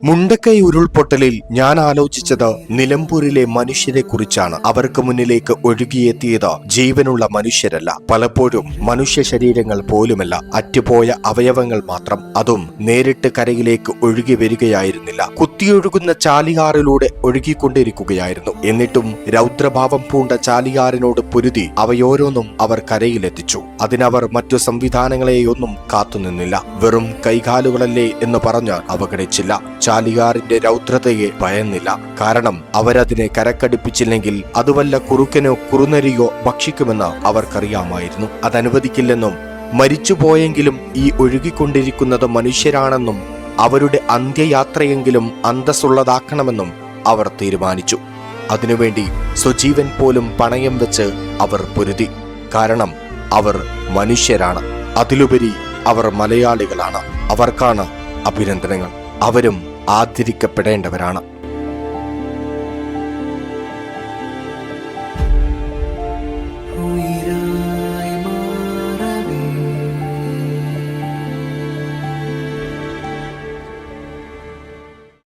മുണ്ടക്കൈ ഉരുൾപൊട്ടലിൽ ഞാൻ ആലോചിച്ചത് നിലമ്പൂരിലെ മനുഷ്യരെ കുറിച്ചാണ്. അവർക്ക് മുന്നിലേക്ക് ഒഴുകിയെത്തിയത് ജീവനുള്ള മനുഷ്യരല്ല, പലപ്പോഴും മനുഷ്യ ശരീരങ്ങൾ പോലുമല്ല, അറ്റുപോയ അവയവങ്ങൾ മാത്രം. അതും നേരിട്ട് കരയിലേക്ക് ഒഴുകി വരികയായിരുന്നില്ല, കുത്തിയൊഴുകുന്ന ചാലിയാറിലൂടെ ഒഴുകിക്കൊണ്ടിരിക്കുകയായിരുന്നു. എന്നിട്ടും രൗദ്രഭാവം പൂണ്ട ചാലിയാറിനോട് പൊരുതി അവയോരോന്നും അവർ കരയിലെത്തിച്ചു. അതിനവർ മറ്റു സംവിധാനങ്ങളെയൊന്നും കാത്തുനിന്നില്ല. വെറും കൈകാലുകളല്ലേ എന്ന് പറഞ്ഞ് അവഗണിച്ചില്ല. ചാലിയാറിന്റെ രൗദ്രതയെ ഭയന്നില്ല. കാരണം അവരതിനെ കരക്കടുപ്പിച്ചില്ലെങ്കിൽ അത് വല്ല കുറുക്കനോ കുറുനരിയോ ഭക്ഷിക്കുമെന്ന് അവർക്കറിയാമായിരുന്നു. അതനുവദിക്കില്ലെന്നും മരിച്ചുപോയെങ്കിലും ഈ ഒഴുകിക്കൊണ്ടിരിക്കുന്നത് മനുഷ്യരാണെന്നും അവരുടെ അന്ത്യയാത്രയെങ്കിലും അന്തസ്സുള്ളതാക്കണമെന്നും അവർ തീരുമാനിച്ചു. അതിനുവേണ്ടി സ്വജീവൻ പോലും പണയം വെച്ച് അവർ പൊരുതി. കാരണം അവർ മനുഷ്യരാണ്. അതിലുപരി അവർ മലയാളികളാണ്. അവർക്കാണ് അഭിനന്ദനങ്ങൾ. അവരും ആദരിക്കപ്പെടേണ്ടവരാണ്.